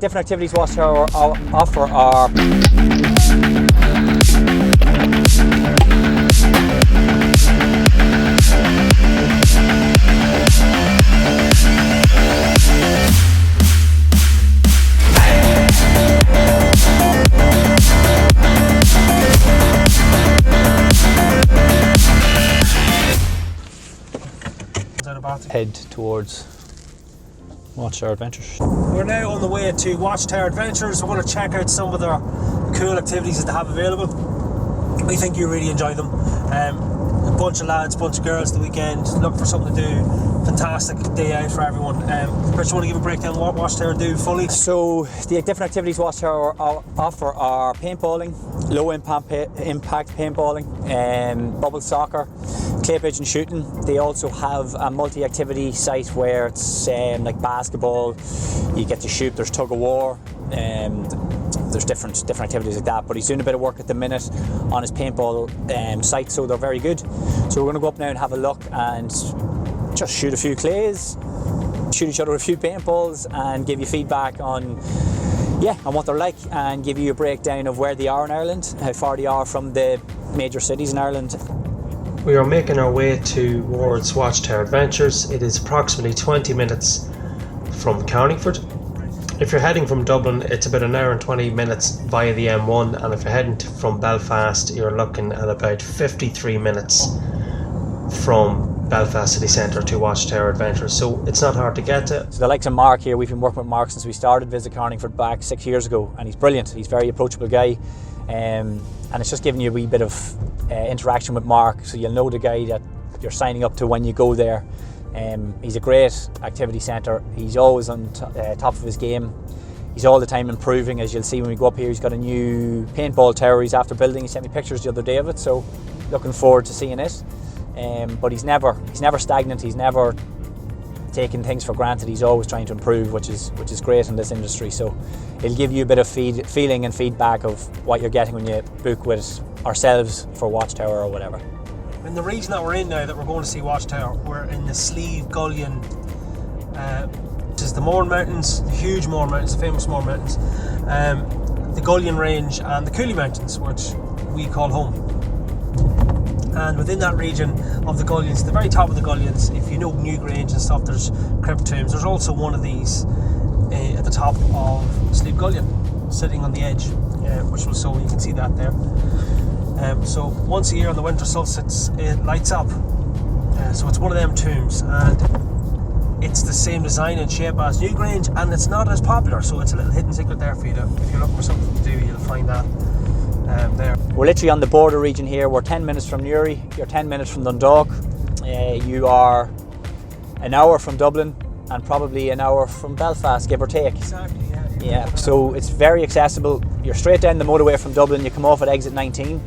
different activities WatchTower offer are head towards WatchTower Adventures. We're now on the way to WatchTower Adventures. We're going to check out some of the cool activities that they have available. We think you really enjoy them. A bunch of lads, bunch of girls the weekend, looking for something to do. Fantastic day out for everyone. Chris, you want to give a breakdown of what WatchTower do fully? So the different activities WatchTower offer are paintballing, low impact paintballing, bubble soccer, clay pigeon shooting. They also have a multi-activity site where it's like basketball, you get to shoot, there's tug of war, there's different activities like that, but he's doing a bit of work at the minute on his paintball site, so they're very good. So we're going to go up now and have a look and just shoot a few clays, shoot each other with a few paintballs, and give you feedback on what they're like, and give you a breakdown of where they are in Ireland, how far they are from the major cities in Ireland. We are making our way towards WatchTower Adventures. It is approximately 20 minutes from Carlingford. If you're heading from Dublin, it's about an hour and 20 minutes via the M1, and if you're heading from Belfast, you're looking at about 53 minutes from Belfast city centre to WatchTower Adventures, so it's not hard to get to. So the likes of Mark here, we've been working with Mark since we started Visit Carlingford back 6 years ago, and he's brilliant. He's a very approachable guy, and it's just giving you a wee bit of interaction with Mark, so you'll know the guy that you're signing up to when you go there. He's a great activity centre. He's always on top of his game. He's all the time improving, as you'll see when we go up here. He's got a new paintball tower he's after building. He sent me pictures the other day of it, so looking forward to seeing it. But he's never stagnant. He's never taking things for granted. He's always trying to improve, which is great in this industry. So it'll give you a bit of feeling and feedback of what you're getting when you book with ourselves for WatchTower or whatever. And the region that we're in now, that we're going to see WatchTower, we're in the Slieve Gullion, which is the Mourne Mountains, the huge Mourne Mountains, the famous Mourne Mountains, the Gullion Range and the County Mountains, which we call home. And within that region of the Gullions, the very top of the Gullions, if you know Newgrange and stuff, there's crypt tombs. There's also one of these at the top of Slieve Gullion, sitting on the edge, which will show you can see that there. So once a year on the winter solstice, it lights up. So it's one of them tombs, and it's the same design and shape as Newgrange, and it's not as popular. So it's a little hidden secret there for you. If you're looking for something to do, you'll find that there. We're literally on the border region here. We're 10 minutes from Newry, you're 10 minutes from Dundalk, you are an hour from Dublin, and probably an hour from Belfast, give or take. Exactly, yeah. So it's very accessible. You're straight down the motorway from Dublin, you come off at exit 20,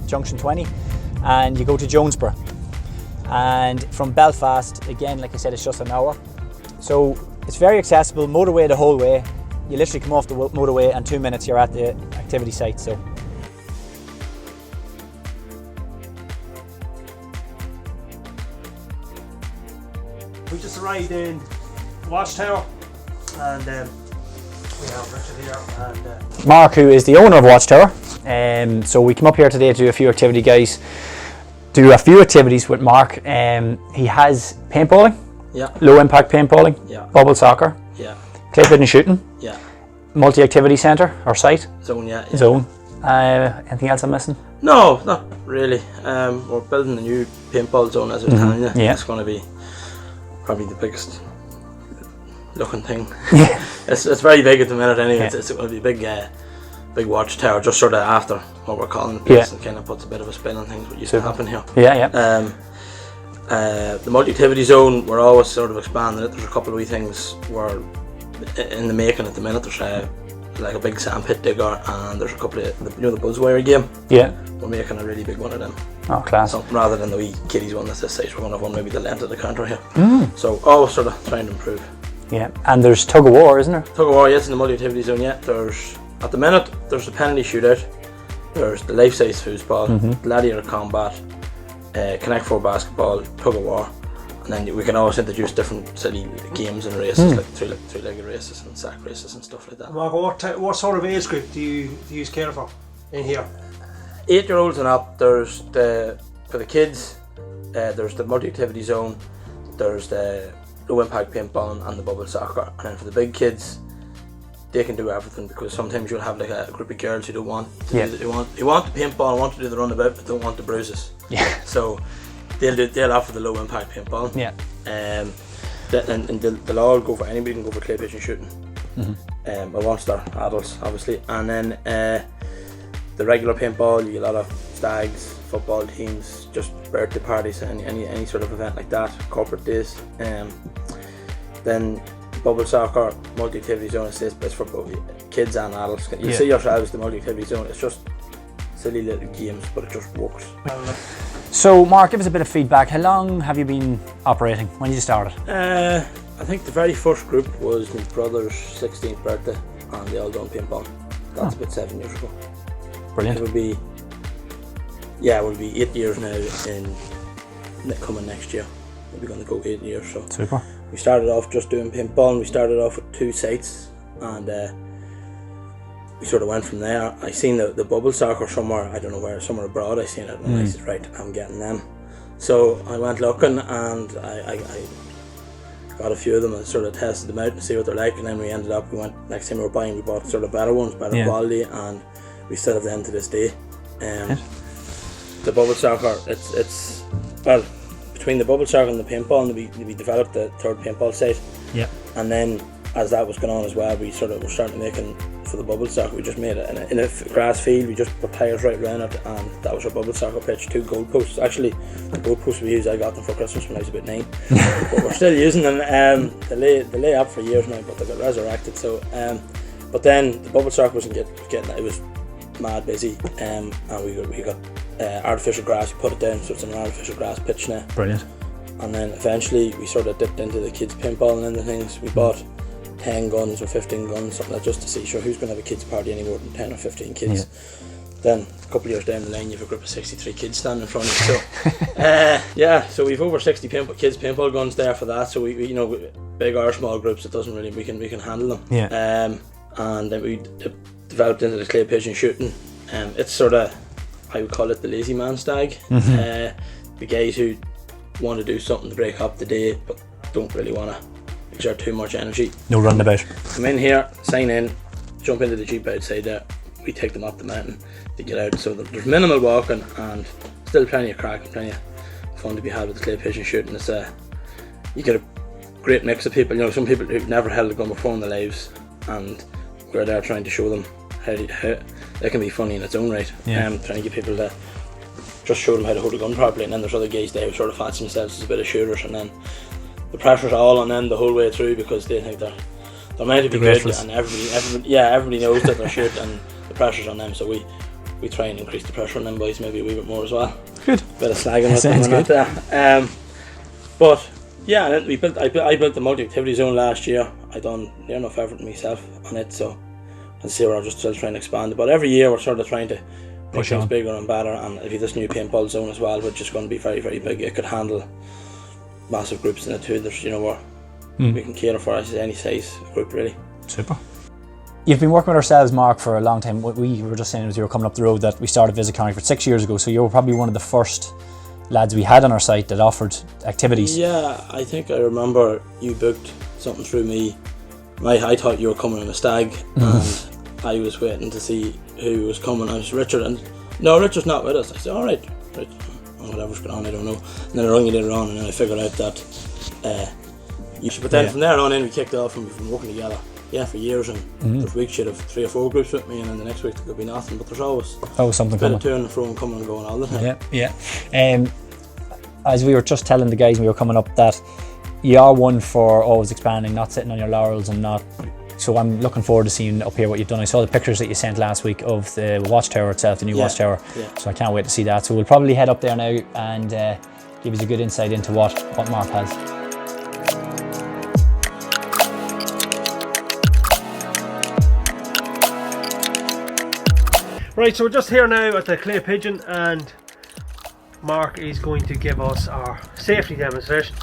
junction 20, and you go to Jonesborough. And from Belfast, again, like I said, it's just an hour. So it's very accessible, motorway the whole way. You literally come off the motorway and 2 minutes you're at the activity site. So we just arrived in WatchTower, and we have Richard here and Mark, who is the owner of WatchTower. So we came up here today to do a few activities with Mark. He has paintballing, low impact paintballing, bubble soccer, clay pigeon shooting, multi-activity centre or site. Zone. Anything else I'm missing? No, not really. We're building a new paintball zone, as I was telling you. It's going to be probably the biggest looking thing. It's very big at the minute anyway. It's going to be a big WatchTower, just sort of after what we're calling the place, and kind of puts a bit of a spin on things what used to happen here. The multi-activity zone, we're always sort of expanding it. There's a couple of wee things we're in the making at the minute. There's like a big sand pit digger, and there's a couple of the buzzwire game. We're making a really big one of them. Oh, class. So rather than the wee kiddies one that's this size, we're going to have one maybe the length of the counter here. So always sort of trying to improve. And there's tug of war, isn't there? Tug of war, yes, in the multi-activity zone. There's at the minute there's a penalty shootout, there's the life-size foosball, gladiator combat, Connect 4 basketball, tug of war, And then we can always introduce different silly games and races, like three-legged races and sack races and stuff like that. Marco, what sort of age group do you care for in here? 8-year-olds and up. There's for the kids, there's the multi-activity zone, there's the low impact paintballing and the bubble soccer. And then for the big kids, they can do everything, because sometimes you'll have like a group of girls who don't want to do they want the paintball, want to do the runabout, but don't want the bruises. Yeah. So they'll offer the low impact paintball. Yeah. And they'll all go for, anybody can go for clay pigeon shooting. But once they're adults, obviously. And then the regular paintball, you get a lot of stags, football teams, just birthday parties, any sort of event like that, corporate days. Then bubble soccer, multi-activity zone is best for both kids and adults. You see yourselves, the multi-activity zone, it's just silly little games, but it just works. So Mark, give us a bit of feedback. How long have you been operating? When did you start it? I think the very first group was my brother's 16th birthday, and they all done paintball. That's about 7 years ago. Brilliant. It would be 8 years now coming next year. We're going to go 8 years. So super. We started off just doing paintball, and we started off with 2 sites, and we sort of went from there. I seen the bubble soccer somewhere, I don't know where, somewhere abroad. I seen it, and I said, right, I'm getting them. So I went looking, and I got a few of them and sort of tested them out and see what they're like. And then next time we were buying, we bought sort of better ones, better quality, and we still have them to this day. The bubble soccer, it's well, between the bubble soccer and the paintball, we developed the third paintball site. Yeah. And then as that was going on as well, we sort of were starting making for the bubble soccer. We just made it in a grass field. We just put tires right around it, and that was our bubble soccer pitch. 2 goal posts. Actually, the goal posts we used, I got them for Christmas when I was about 9. But we're still using them. They lay up for years now, but they got resurrected. So, but then the bubble soccer wasn't getting. It was mad busy, and we got artificial grass. We put it down, so it's an artificial grass pitch now. Brilliant. And then eventually we sort of dipped into the kids paintballing and the things. We bought 10 guns or 15 guns, something like that, just to see sure who's going to have a kids party any more than 10 or 15 kids. Then a couple of years down the line, you have a group of 63 kids standing in front of you. So so we've over 60 kids paintball guns there for that. So we big or small groups, it doesn't really, we can handle them. And then we developed into the clay pigeon shooting. It's sort of, I would call it the lazy man stag. The guys who want to do something to break up the day but don't really want to exert too much energy. No running about. Come in here, sign in, jump into the jeep outside there. We take them up the mountain to get out. So there's minimal walking and still plenty of crack and plenty of fun to be had with the clay pigeon shooting. It's you get a great mix of people. Some people who've never held a gun before in their lives, and we're there trying to show them how it can be funny in its own right. Trying to get people to just show them how to hold a gun properly. And then there's other guys there who sort of fancy themselves as a bit of shooters, and then the pressure's all on them the whole way through, because they think they're meant to be good, and everybody knows that they're shit, and the pressure's on them. So we try and increase the pressure on them boys maybe a wee bit more as well. Good. Bit of slagging with them and that. But yeah, and then I built the multi-activity zone last year. I done near enough effort myself on it, so and see where I'm just still trying to expand it. But every year we're sort of trying to make things bigger and better. And if you have this new paintball zone as well, which is going to be very, very big, it could handle massive groups in it too. There's where we can cater for any size group really. Super. You've been working with ourselves, Mark, for a long time. What we were just saying as you were coming up the road that we started Visit Carlingford 6 years ago, so you were probably one of the first lads we had on our site that offered activities. Yeah, I think I remember you booked something through me. I thought you were coming on a stag, and I was waiting to see who was coming. I was Richard, and no, Richard's not with us. I said, all right, whatever's going on, I don't know. And then I rang you later on, and then I figured out that you should. But then from there on in, we kicked off, and we've been working together. Yeah, for years, and there's weeks you'd have 3 or 4 groups with me, and then the next week there could be nothing. But there's always something coming. A bit of to and fro and coming and going all the time. Yeah. As we were just telling the guys when we were coming up that you are one for always expanding, not sitting on your laurels, and not. So I'm looking forward to seeing up here what you've done. I saw the pictures that you sent last week of the WatchTower itself, the new WatchTower. Yeah. So I can't wait to see that. So we'll probably head up there now and give us a good insight into what Mark has. Right, so we're just here now at the Clay Pigeon, and Mark is going to give us our safety demonstration.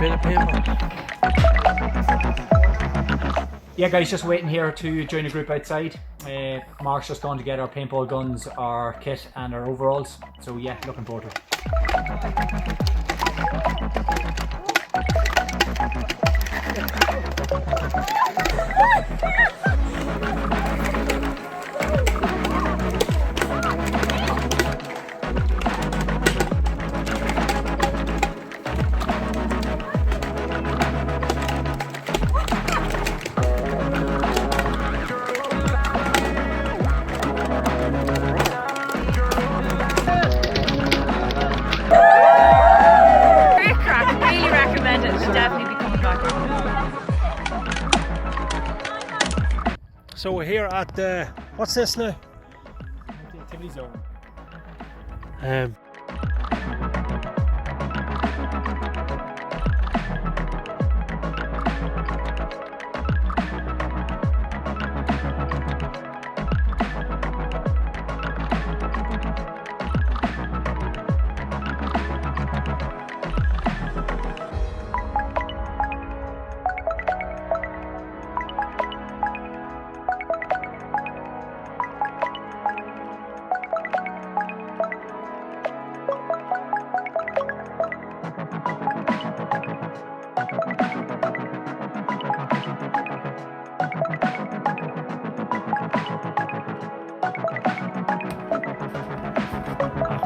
bit of paintball. Yeah, guys, just waiting here to join a group outside. Mark's just gone to get our paintball guns, our kit and our overalls. So yeah, looking forward to it. So we're here at the, what's this now? The activity zone.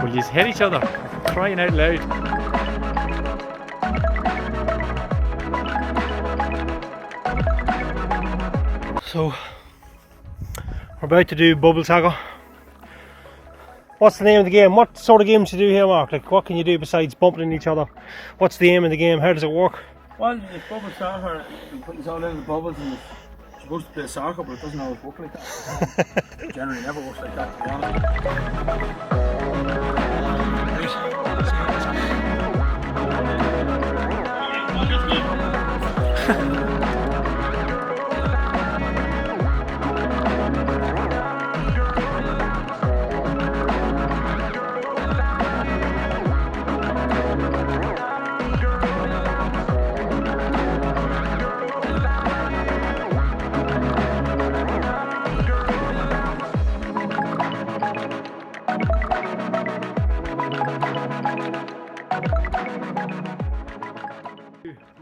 Will you hit each other? Crying out loud. So, we're about to do bubble tackle. What's the name of the game? What sort of games do you do here, Mark? Like, what can you do besides bumping each other? What's the aim of the game? How does it work? Well, it's bubble soccer. You put yourself in the bubbles and it's supposed to play soccer, but it doesn't always work like that. It generally never works like that, to be honest.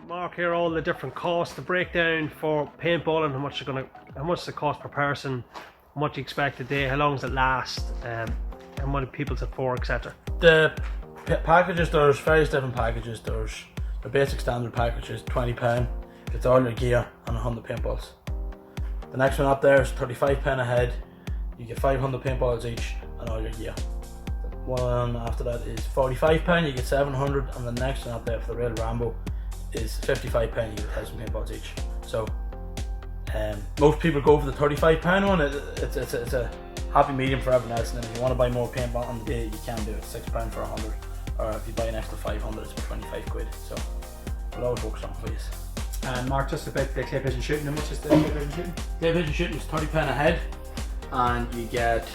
Mark here all the different costs, the breakdown for paintballing, how much does it cost per person, how much you expect a day, how long does it last, how many people's it for, etc. The packages, there's various different packages. There's the basic standard package is £20. It's all your gear and 100 paintballs. The next one up there is £35 a head. You get 500 paintballs each and all your gear. One after that is £45, you get 700, and the next one up there for the real Rambo is £55, you get 1,000 paintballs each. So most people go for the £35 one. It's a happy medium for everyone else, and then if you want to buy more paintball on the day, you can do it. £6 for 100, or if you buy an extra 500, it's 25 quid. So we'll always work something for you. And Mark, just about the clay pigeon shooting, how much is the clay pigeon shooting? Clay pigeon shooting is £30 a head, and you get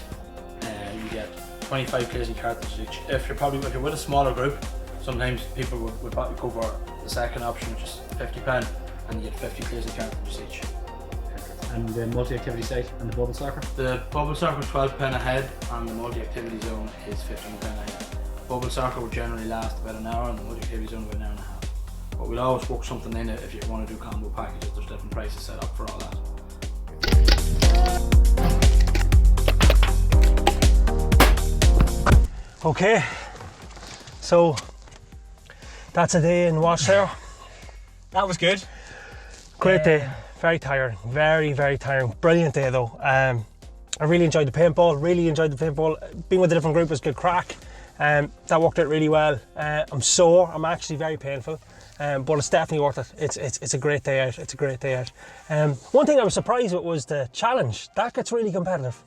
25 clays and cartridges each. If you're with a smaller group, sometimes people would go for the second option, which is £50, and you get 50 clays and cartridges each. And the multi-activity site and the bubble soccer? The bubble soccer is £12 a head, and the multi-activity zone is £15 a head. Bubble soccer would generally last about an hour, and the multi-activity zone about an hour and a half. But we'll always work something in it if you want to do combo packages. There's different prices set up for all that. Okay, so that's a day in WatchTower. That was good. Great day, very tiring, very tiring. Brilliant day though. I really enjoyed the paintball, Being with a different group was good crack. That worked out really well. I'm sore, I'm actually very painful, but it's definitely worth it. It's a great day out, one thing I was surprised with was the challenge. That gets really competitive.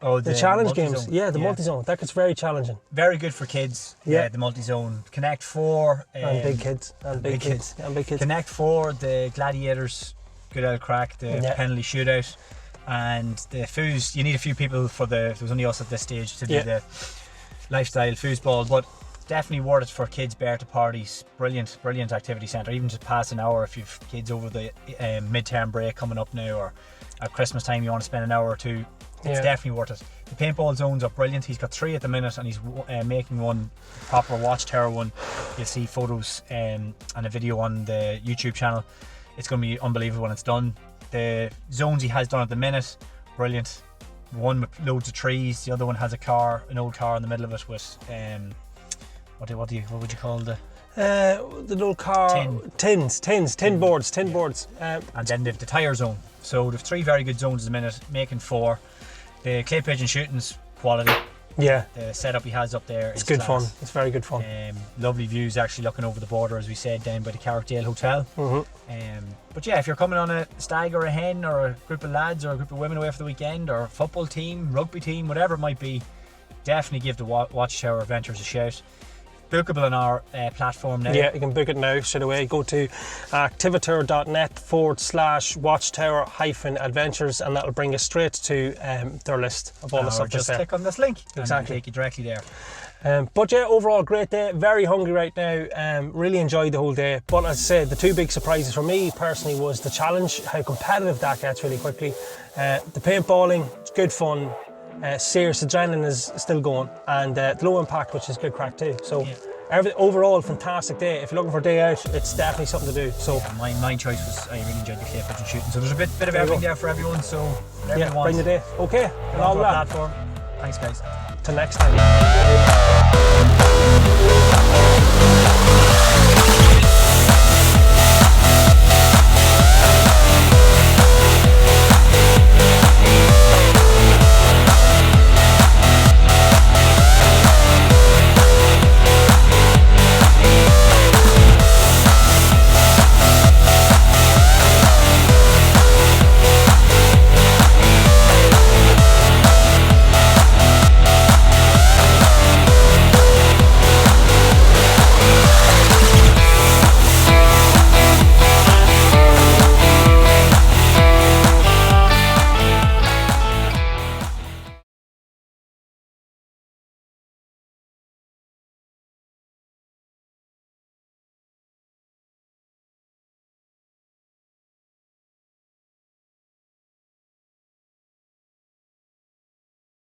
Oh, the challenge games, the multi-zone, that gets very challenging. Very good for kids. Yeah, the multi-zone. Connect 4 and big kids, and big kids. Connect 4, the gladiators, good old crack, the penalty shootout, and the foos. You need a few people for there was only us at this stage to do the lifestyle foosball, but definitely worth it for kids' birthday parties. Brilliant activity centre. Even just past an hour if you've kids over the mid-term break coming up now, or at Christmas time you want to spend an hour or two. It's definitely worth it. The paintball zones are brilliant. He's got 3 at the minute, and he's making one, proper WatchTower one. You'll see photos and a video on the YouTube channel. It's going to be unbelievable when it's done. The zones he has done at the minute, brilliant. One with loads of trees. The other one has an old car in the middle of it with what would you call the little car tin boards. And then they've the tyre zone. So they've 3 very good zones at the minute, making 4. The clay pigeon shooting's quality. Yeah. The setup he has up there is good fun. It's very good fun. Lovely views, actually looking over the border, as we said, down by the Carrickdale Hotel. But yeah, if you're coming on a stag or a hen or a group of lads or a group of women away for the weekend, or a football team, rugby team, whatever it might be, definitely give the WatchTower Adventures a shout. Bookable on our platform now. Yeah, you can book it now straight away. Go to activitour.net/WatchTower-Adventures, and that'll bring you straight to their list of all the stuff. Just click on this link. Exactly. And it'll take you directly there. But yeah, overall great day. Very hungry right now. Really enjoyed the whole day. But as I said, the 2 big surprises for me personally was the challenge, how competitive that gets really quickly. The paintballing, it's good fun. Serious adrenaline is still going, and the low impact, which is good crack too. So overall fantastic day. If you're looking for a day out, it's definitely something to do. So my choice was, I really enjoyed the clay pigeon shooting. So there's a bit of everything there for everyone. So whatever bring the day. Okay, and all that platform. Thanks guys. Till next time.